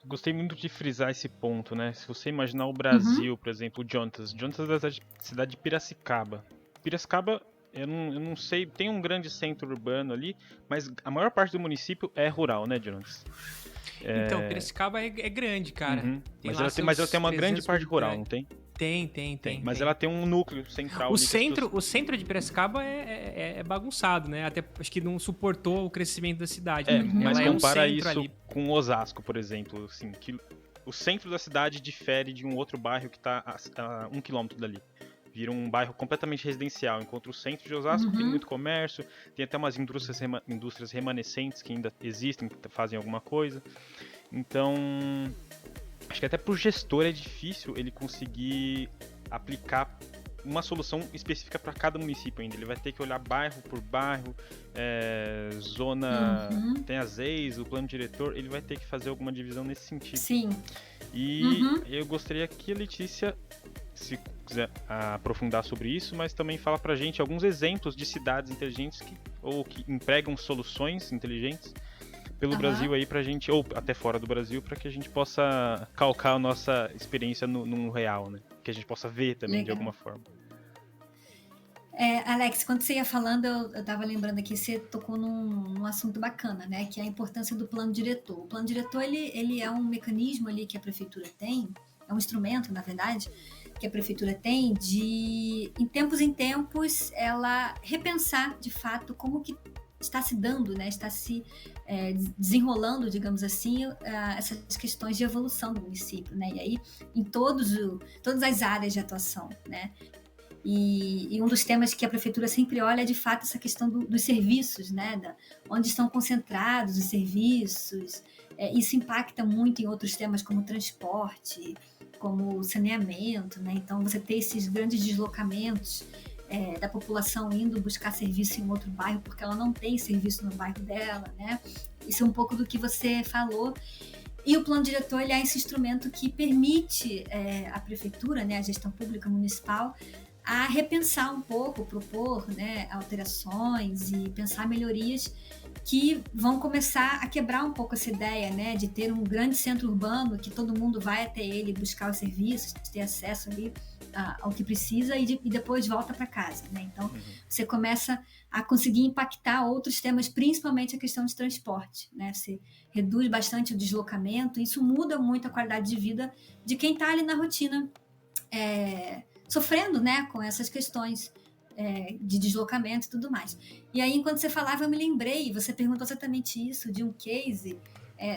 Gostei muito de frisar esse ponto, né? Se você imaginar o Uhum. Brasil, por exemplo, o Jontas é da cidade de Piracicaba. Piracicaba, eu não sei, tem um grande centro urbano ali, mas a maior parte do município é rural, né, Jontas? Então, Piracicaba é grande, cara. Uhum. Tem lá Mas ela seus tem uma grande 300 mil parte rural, não habitantes. tem? Tem, tem, Tem. tem, Mas tem. ela tem um núcleo central O ali que as pessoas. centro, o centro de Piracicaba é bagunçado, né? Até acho que não suportou o crescimento da cidade. Mas Ela é um compara centro isso ali. com Osasco, por exemplo, assim, que o centro da cidade difere de um outro bairro que está a 1 quilômetro dali. Vira um bairro completamente residencial, enquanto o centro de Osasco tem muito comércio, tem até umas indústrias remanescentes que ainda existem, que fazem alguma coisa. Então, acho que até pro gestor é difícil ele conseguir aplicar uma solução específica para cada município ainda. Ele vai ter que olhar bairro por bairro, zona. Uhum. Tem as EIs, o plano diretor, ele vai ter que fazer alguma divisão nesse sentido. Sim. E eu gostaria que a Letícia, se quiser aprofundar sobre isso, mas também fala pra gente alguns exemplos de cidades inteligentes que empregam soluções inteligentes pelo Brasil aí pra gente, ou até fora do Brasil, para que a gente possa calcar a nossa experiência no real, né? Que a gente possa ver também de Legal. alguma forma. Alex, quando você ia falando, eu estava lembrando aqui, você tocou num assunto bacana, né? Que é a importância do plano diretor. O plano diretor, ele é um mecanismo ali que a prefeitura tem, é um instrumento, na verdade, que a prefeitura tem de, em tempos, ela repensar, de fato, como que está se dando, né? Está se desenrolando, digamos assim, essas questões de evolução do município, né? E aí, em todas as áreas de atuação, né? E um dos temas que a prefeitura sempre olha é, de fato, essa questão dos serviços, né? Onde estão concentrados os serviços. Isso impacta muito em outros temas como transporte, como saneamento, né? Então, você ter esses grandes deslocamentos da população indo buscar serviço em outro bairro porque ela não tem serviço no bairro dela, né? Isso é um pouco do que você falou. E o plano diretor, ele é esse instrumento que permite à prefeitura, né, a gestão pública municipal, a repensar um pouco, propor, né, alterações e pensar melhorias que vão começar a quebrar um pouco essa ideia, né, de ter um grande centro urbano que todo mundo vai até ele buscar os serviços, ter acesso ali ao que precisa e depois volta para casa, né? Então, você começa a conseguir impactar outros temas, principalmente a questão de transporte, né? Você reduz bastante o deslocamento, e isso muda muito a qualidade de vida de quem está ali na rotina, sofrendo, né, com essas questões de deslocamento e tudo mais. E aí, enquanto você falava, eu me lembrei, você perguntou exatamente isso, de um case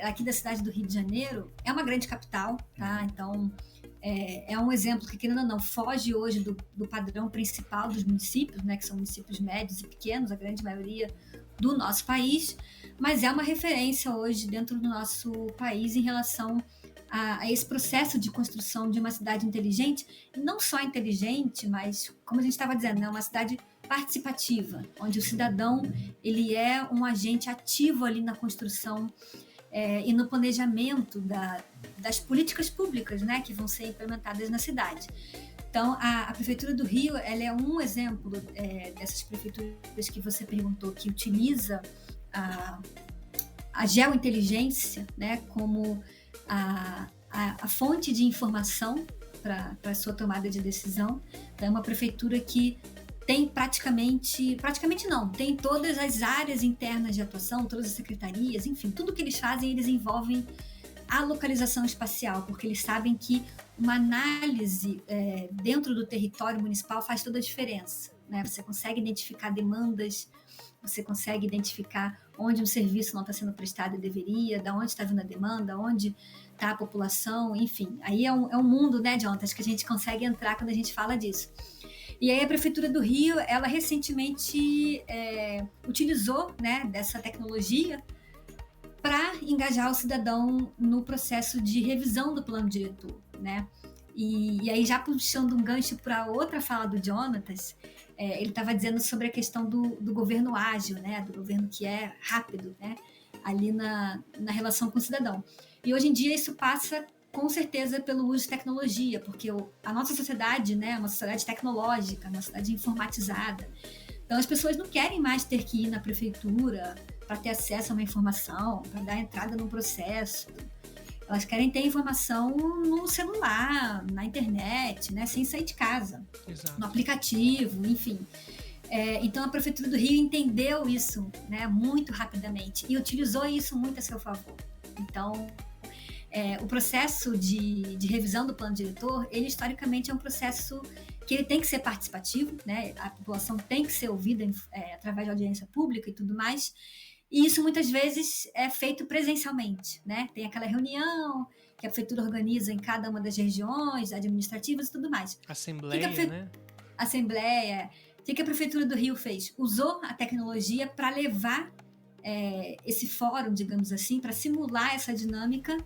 aqui da cidade do Rio de Janeiro. É uma grande capital, tá? Então, é um exemplo que, querendo ou não, foge hoje do padrão principal dos municípios, né, que são municípios médios e pequenos, a grande maioria do nosso país, mas é uma referência hoje dentro do nosso país em relação a esse processo de construção de uma cidade inteligente, e não só inteligente, mas, como a gente estava dizendo, né, uma cidade participativa, onde o cidadão ele é um agente ativo ali na construção e no planejamento das políticas públicas, né, que vão ser implementadas na cidade. Então, a Prefeitura do Rio, ela é um exemplo dessas prefeituras que você perguntou, que utiliza a geointeligência, né, como a fonte de informação para a sua tomada de decisão. Então, é uma prefeitura que tem praticamente não, tem todas as áreas internas de atuação, todas as secretarias, enfim, tudo que eles fazem, eles envolvem a localização espacial, porque eles sabem que uma análise dentro do território municipal faz toda a diferença, né? Você consegue identificar demandas, você consegue identificar onde um serviço não está sendo prestado e deveria, de onde está vindo a demanda, onde está a população, enfim. Aí é um mundo, né, Jonathan, que a gente consegue entrar quando a gente fala disso. E aí a Prefeitura do Rio, ela recentemente utilizou, né, dessa tecnologia para engajar o cidadão no processo de revisão do plano diretor, né? E aí, já puxando um gancho para outra fala do Jonatas, ele estava dizendo sobre a questão do governo ágil, né? Do governo que é rápido, né? Ali na relação com o cidadão. E hoje em dia isso passa com certeza pelo uso de tecnologia, porque a nossa sociedade, né, é uma sociedade tecnológica, uma sociedade informatizada. Então as pessoas não querem mais ter que ir na prefeitura para ter acesso a uma informação, para dar entrada num processo. Elas querem ter informação no celular, na internet, né, sem sair de casa, Exato. no aplicativo, enfim. Então a Prefeitura do Rio entendeu isso, né, muito rapidamente e utilizou isso muito a seu favor. Então, o processo de revisão do plano diretor, ele historicamente é um processo que ele tem que ser participativo, né, a população tem que ser ouvida através de audiência pública e tudo mais, e isso muitas vezes é feito presencialmente, né, tem aquela reunião que a Prefeitura organiza em cada uma das regiões administrativas e tudo mais. Assembleia, né? Assembleia. O que a Prefeitura do Rio fez? Usou a tecnologia para levar esse fórum, digamos assim, para simular essa dinâmica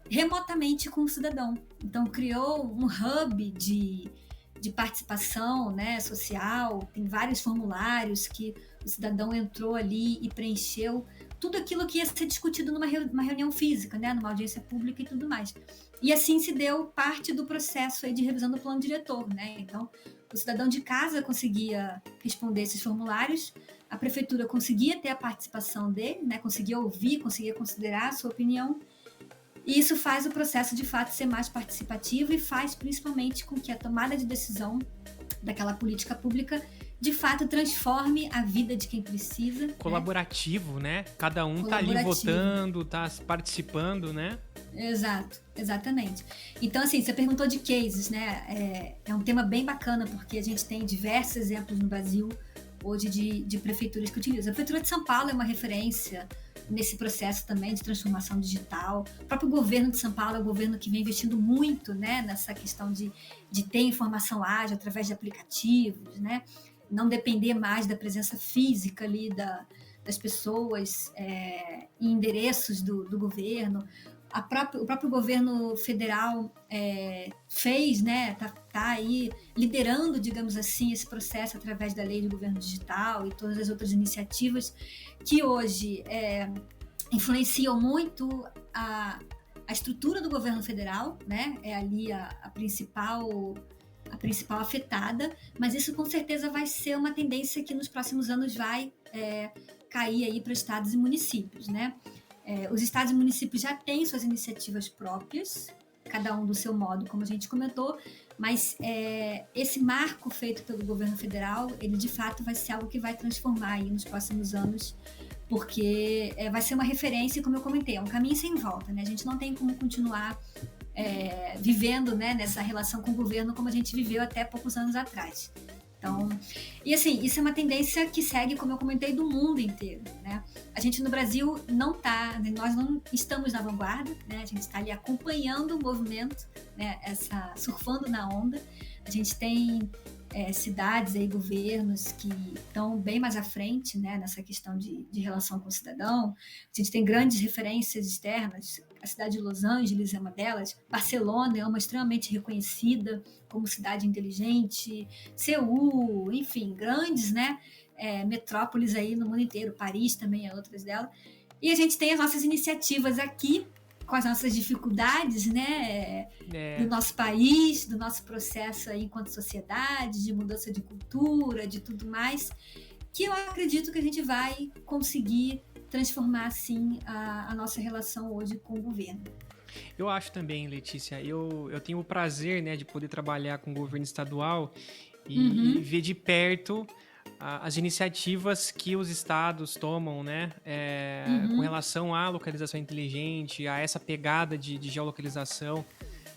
remotamente com o cidadão. Então, criou um hub de participação, né, social, tem vários formulários que o cidadão entrou ali e preencheu tudo aquilo que ia ser discutido numa reunião física, né, numa audiência pública e tudo mais. E assim se deu parte do processo aí de revisão do plano diretor, né? Então, o cidadão de casa conseguia responder esses formulários, a prefeitura conseguia ter a participação dele, né? Conseguia ouvir, conseguia considerar a sua opinião, e isso faz o processo de fato ser mais participativo e faz principalmente com que a tomada de decisão daquela política pública de fato transforme a vida de quem precisa. Colaborativo, né? Cada um tá ali votando, tá participando, né? Exato, exatamente. Então, assim, você perguntou de cases, né? É um tema bem bacana, porque a gente tem diversos exemplos no Brasil hoje de prefeituras que utilizam. A Prefeitura de São Paulo é uma referência nesse processo também de transformação digital. O próprio governo de São Paulo é um governo que vem investindo muito, né, nessa questão de ter informação ágil através de aplicativos, né? Não depender mais da presença física ali das pessoas em endereços do governo. O próprio governo federal fez, né, tá aí liderando, digamos assim, esse processo através da Lei de Governo Digital e todas as outras iniciativas que hoje influenciam muito a estrutura do governo federal, né? É ali a principal afetada, mas isso com certeza vai ser uma tendência que nos próximos anos vai cair aí para estados e municípios, né? Os estados e municípios já têm suas iniciativas próprias, cada um do seu modo, como a gente comentou, mas esse marco feito pelo governo federal, ele de fato vai ser algo que vai transformar aí nos próximos anos, porque vai ser uma referência, como eu comentei, é um caminho sem volta, né? A gente não tem como continuar vivendo, né, nessa relação com o governo como a gente viveu até poucos anos atrás. Então, e assim, isso é uma tendência que segue, como eu comentei, do mundo inteiro, né? A gente no Brasil nós não estamos na vanguarda, né? A gente está ali acompanhando o movimento, né? Surfando na onda. A gente tem cidades aí, governos que estão bem mais à frente, né, nessa questão de relação com o cidadão. A gente tem grandes referências externas, a cidade de Los Angeles é uma delas, Barcelona é uma extremamente reconhecida como cidade inteligente, Seul, enfim, grandes, né, metrópoles aí no mundo inteiro, Paris também é outras delas. E a gente tem as nossas iniciativas aqui, com as nossas dificuldades, né, do nosso país, do nosso processo aí enquanto sociedade, de mudança de cultura, de tudo mais, que eu acredito que a gente vai conseguir transformar, assim, a nossa relação hoje com o governo. Eu acho também, Letícia, eu tenho o prazer, né, de poder trabalhar com o governo estadual e ver de perto as iniciativas que os estados tomam, né, com relação à localização inteligente, a essa pegada de geolocalização.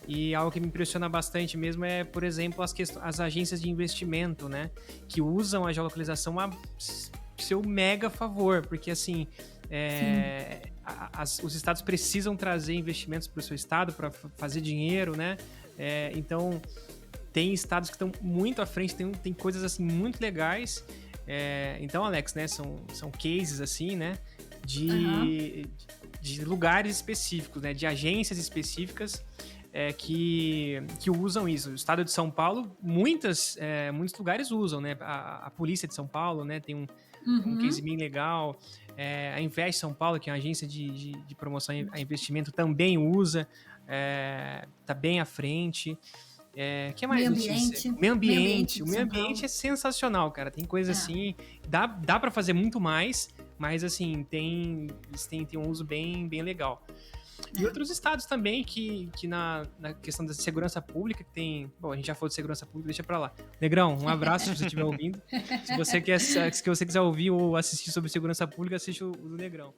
E algo que me impressiona bastante mesmo é, por exemplo, as agências de investimento, né, que usam a geolocalização a seu mega favor, porque assim, os estados precisam trazer investimentos para o seu estado para fazer dinheiro, né, então tem estados que estão muito à frente, tem coisas assim muito legais. Então, Alex, né, são cases assim, né, de lugares específicos, né, de agências específicas que usam isso. O estado de São Paulo, muitos lugares usam, né, a polícia de São Paulo, né, tem um case bem legal. A Invest São Paulo, que é uma agência de promoção a investimento, também usa, tá bem à frente. Que mais? Meio ambiente. O meio ambiente é sensacional, cara. Tem coisa assim, dá para fazer muito mais, Mas, assim, eles têm um uso bem, bem legal. E outros estados também que na questão da segurança pública, que tem... Bom, a gente já falou de segurança pública, deixa pra lá. Negrão, um abraço se você estiver ouvindo. Se você quiser ouvir ou assistir sobre segurança pública, assiste o do Negrão.